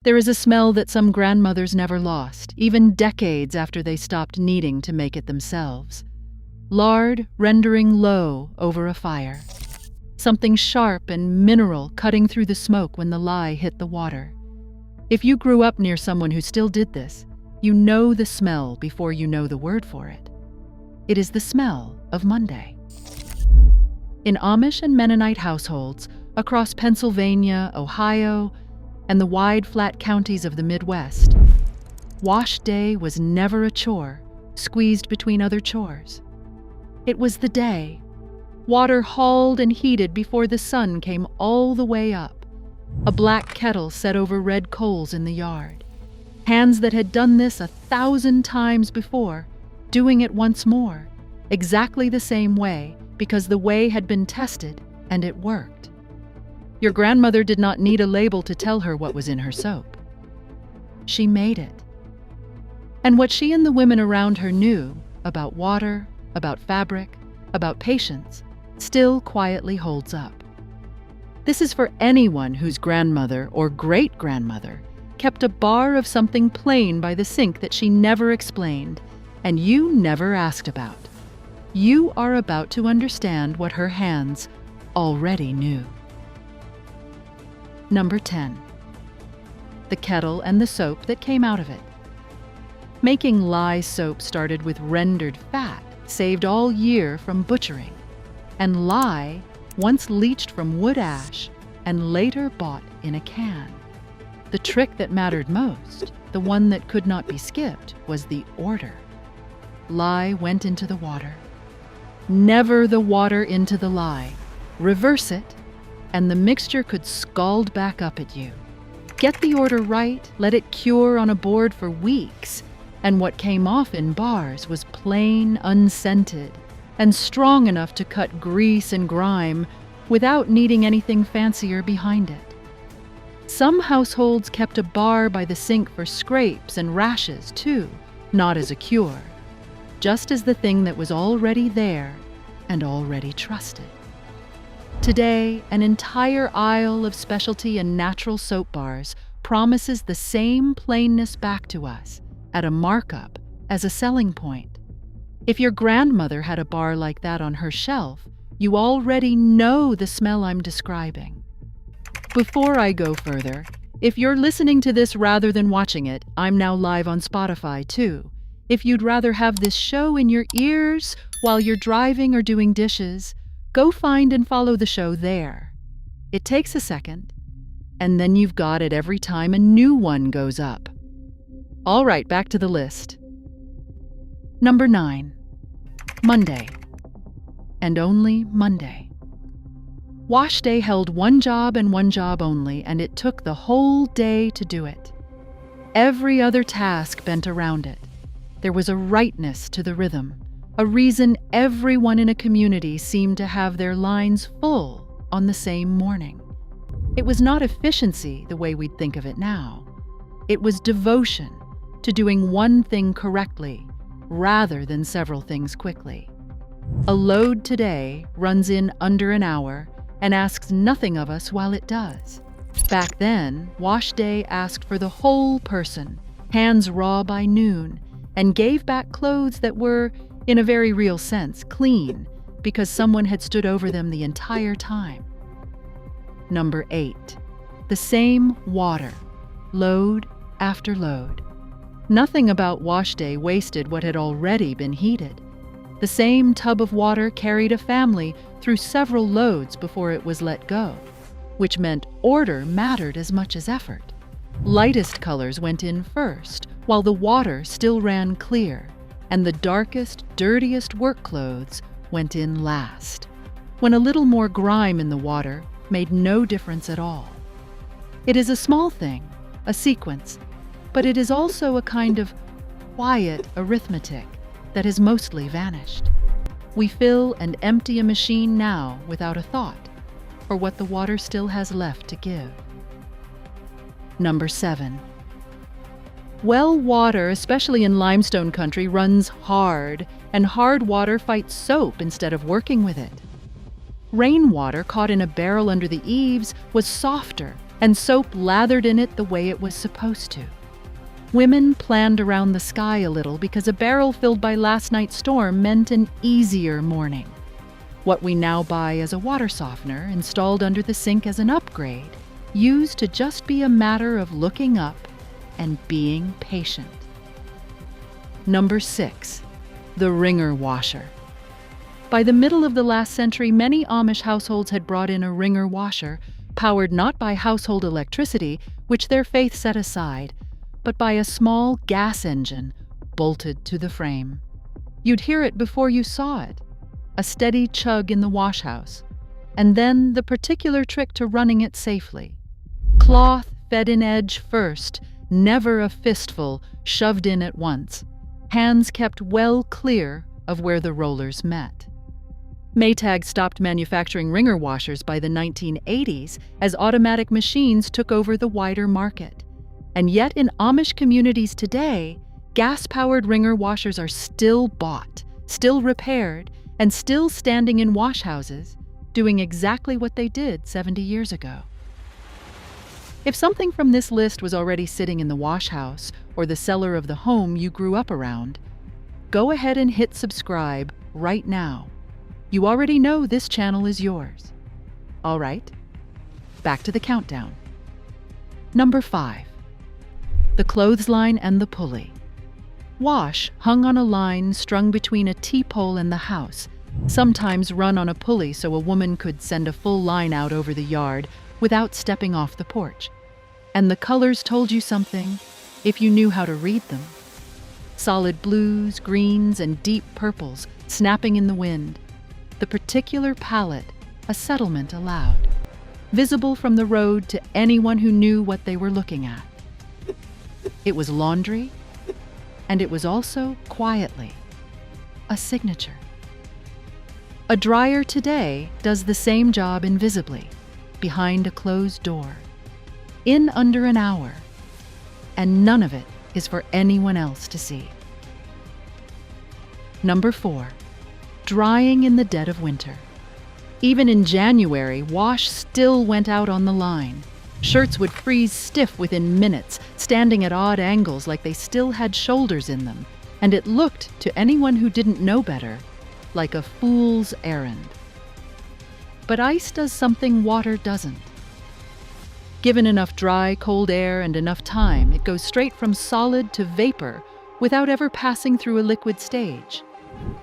There is a smell that some grandmothers never lost, even decades after they stopped needing to make it themselves. Lard rendering low over a fire. Something sharp and mineral cutting through the smoke when the lye hit the water. If you grew up near someone who still did this, you know the smell before you know the word for it. It is the smell of Monday. In Amish and Mennonite households across Pennsylvania, Ohio, and the wide flat counties of the Midwest, wash day was never a chore, squeezed between other chores. It was the day, water hauled and heated before the sun came all the way up, a black kettle set over red coals in the yard, hands that had done this 1,000 times before, doing it once more, exactly the same way, because the way had been tested and it worked. Your grandmother did not need a label to tell her what was in her soap. She made it. And what she and the women around her knew about water, about fabric, about patience, still quietly holds up. This is for anyone whose grandmother or great-grandmother kept a bar of something plain by the sink that she never explained, and you never asked about. You are about to understand what her hands already knew. Number 10. The kettle and the soap that came out of it. Making lye soap started with rendered fat, saved all year from butchering, and lye, once leached from wood ash and later bought in a can. The trick that mattered most, the one that could not be skipped, was the order. Lye went into the water. Never the water into the lye. Reverse it, and the mixture could scald back up at you. Get the order right, let it cure on a board for weeks, and what came off in bars was plain, unscented, and strong enough to cut grease and grime without needing anything fancier behind it. Some households kept a bar by the sink for scrapes and rashes too, not as a cure, just as the thing that was already there and already trusted. Today, an entire aisle of specialty and natural soap bars promises the same plainness back to us, at a markup, as a selling point. If your grandmother had a bar like that on her shelf, you already know the smell I'm describing. Before I go further, if you're listening to this rather than watching it, I'm now live on Spotify too. If you'd rather have this show in your ears while you're driving or doing dishes, go find and follow the show there. It takes a second, and then you've got it every time a new one goes up. All right, back to the list. Number 9. Monday. And only Monday. Wash day held one job and one job only, and it took the whole day to do it. Every other task bent around it. There was a rightness to the rhythm, a reason everyone in a community seemed to have their lines full on the same morning. It was not efficiency the way we'd think of it now. It was devotion to doing one thing correctly rather than several things quickly. A load today runs in under an hour and asks nothing of us while it does. Back then, wash day asked for the whole person, hands raw by noon, and gave back clothes that were, in a very real sense, clean, because someone had stood over them the entire time. Number 8. The same water, load after load. Nothing about wash day wasted what had already been heated. The same tub of water carried a family through several loads before it was let go, which meant order mattered as much as effort. Lightest colors went in first, while the water still ran clear, and the darkest, dirtiest work clothes went in last, when a little more grime in the water made no difference at all. It is a small thing, a sequence, but it is also a kind of quiet arithmetic that has mostly vanished. We fill and empty a machine now without a thought for what the water still has left to give. Number 7. Well water, especially in limestone country, runs hard, and hard water fights soap instead of working with it. Rainwater caught in a barrel under the eaves was softer and soap lathered in it the way it was supposed to. Women planned around the sky a little because a barrel filled by last night's storm meant an easier morning. What we now buy as a water softener, installed under the sink as an upgrade, used to just be a matter of looking up and being patient. Number 6. The wringer washer. By the middle of the last century, many Amish households had brought in a wringer washer, powered not by household electricity, which their faith set aside, but by a small gas engine bolted to the frame. You'd hear it before you saw it, a steady chug in the wash house, and then the particular trick to running it safely. Cloth fed in edge first, never a fistful shoved in at once, hands kept well clear of where the rollers met. Maytag stopped manufacturing wringer washers by the 1980s as automatic machines took over the wider market. And yet in Amish communities today, gas-powered wringer washers are still bought, still repaired, and still standing in wash houses, doing exactly what they did 70 years ago. If something from this list was already sitting in the wash house or the cellar of the home you grew up around, go ahead and hit subscribe right now. You already know this channel is yours. All right, back to the countdown. Number 5. The clothesline and the pulley. Wash hung on a line strung between a T-pole and the house, sometimes run on a pulley so a woman could send a full line out over the yard without stepping off the porch. And the colors told you something if you knew how to read them. Solid blues, greens, and deep purples snapping in the wind. The particular palette a settlement allowed, visible from the road to anyone who knew what they were looking at. It was laundry, and it was also, quietly, a signature. A dryer today does the same job invisibly, behind a closed door, in under an hour, and none of it is for anyone else to see. Number 4. Drying in the dead of winter. Even in January, wash still went out on the line. Shirts would freeze stiff within minutes, standing at odd angles like they still had shoulders in them, and it looked, to anyone who didn't know better, like a fool's errand. But ice does something water doesn't. Given enough dry, cold air and enough time, it goes straight from solid to vapor without ever passing through a liquid stage.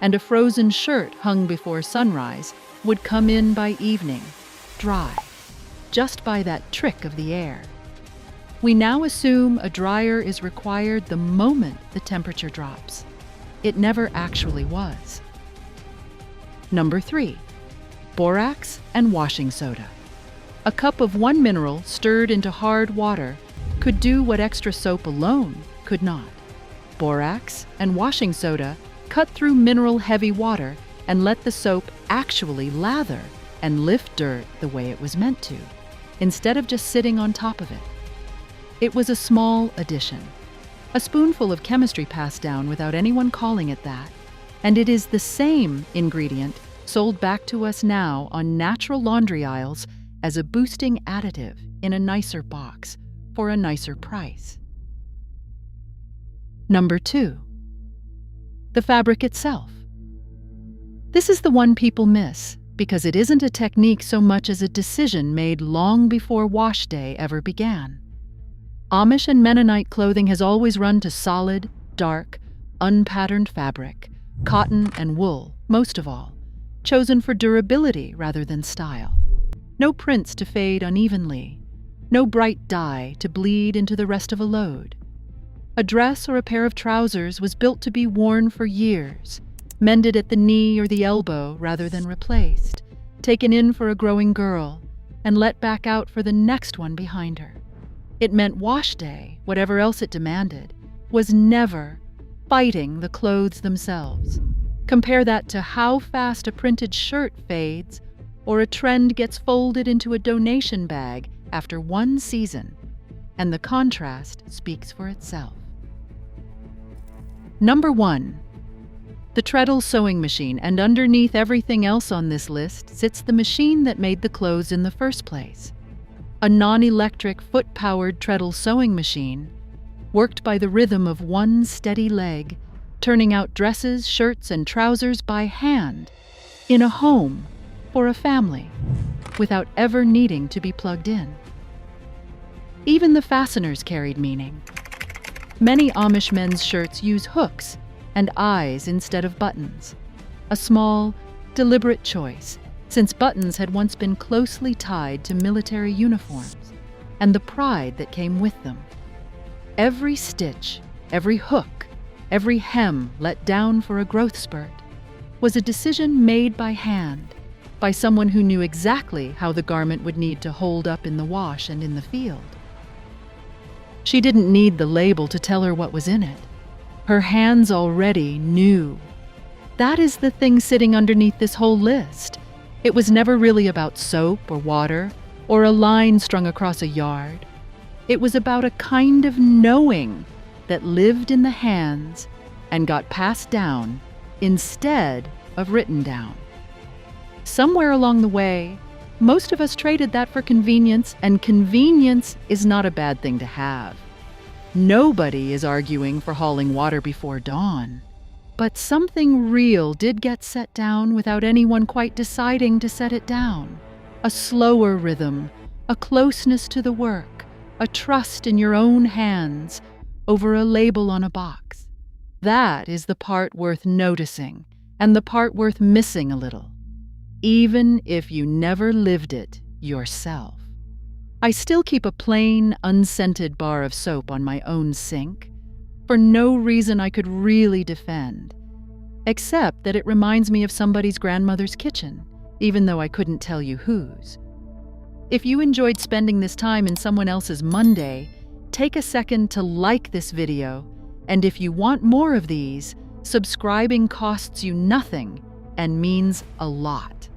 And a frozen shirt hung before sunrise would come in by evening, dry, just by that trick of the air. We now assume a dryer is required the moment the temperature drops. It never actually was. Number 3. Borax and washing soda. A cup of one mineral stirred into hard water could do what extra soap alone could not. Borax and washing soda cut through mineral-heavy water and let the soap actually lather and lift dirt the way it was meant to, instead of just sitting on top of it. It was a small addition, a spoonful of chemistry passed down without anyone calling it that, and it is the same ingredient sold back to us now on natural laundry aisles as a boosting additive in a nicer box for a nicer price. Number 2. The fabric itself. This is the one people miss because it isn't a technique so much as a decision made long before wash day ever began. Amish and Mennonite clothing has always run to solid, dark, unpatterned fabric, cotton and wool, most of all, chosen for durability rather than style. No prints to fade unevenly, no bright dye to bleed into the rest of a load. A dress or a pair of trousers was built to be worn for years, mended at the knee or the elbow rather than replaced, taken in for a growing girl, and let back out for the next one behind her. It meant wash day, whatever else it demanded, was never fighting the clothes themselves. Compare that to how fast a printed shirt fades or a trend gets folded into a donation bag after one season, and the contrast speaks for itself. Number 1. The treadle sewing machine, and underneath everything else on this list sits the machine that made the clothes in the first place. a non-electric foot-powered treadle sewing machine, worked by the rhythm of one steady leg, turning out dresses, shirts, and trousers by hand, in a home, for a family, without ever needing to be plugged in. Even the fasteners carried meaning. Many Amish men's shirts use hooks and eyes instead of buttons, a small, deliberate choice, since buttons had once been closely tied to military uniforms and the pride that came with them. Every stitch, every hook, every hem let down for a growth spurt was a decision made by hand, by someone who knew exactly how the garment would need to hold up in the wash and in the field. She didn't need the label to tell her what was in it. Her hands already knew. That is the thing sitting underneath this whole list. It was never really about soap or water or a line strung across a yard. It was about a kind of knowing that lived in the hands and got passed down instead of written down. Somewhere along the way, most of us traded that for convenience, and convenience is not a bad thing to have. Nobody is arguing for hauling water before dawn. But something real did get set down without anyone quite deciding to set it down. A slower rhythm, a closeness to the work, a trust in your own hands over a label on a box. That is the part worth noticing, and the part worth missing a little, even if you never lived it yourself. I still keep a plain, unscented bar of soap on my own sink, for no reason I could really defend, except that it reminds me of somebody's grandmother's kitchen, even though I couldn't tell you whose. If you enjoyed spending this time in someone else's Monday, take a second to like this video, and if you want more of these, subscribing costs you nothing and means a lot.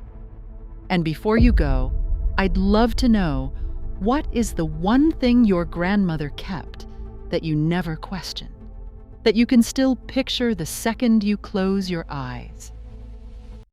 And before you go, I'd love to know, what is the one thing your grandmother kept that you never questioned, that you can still picture the second you close your eyes?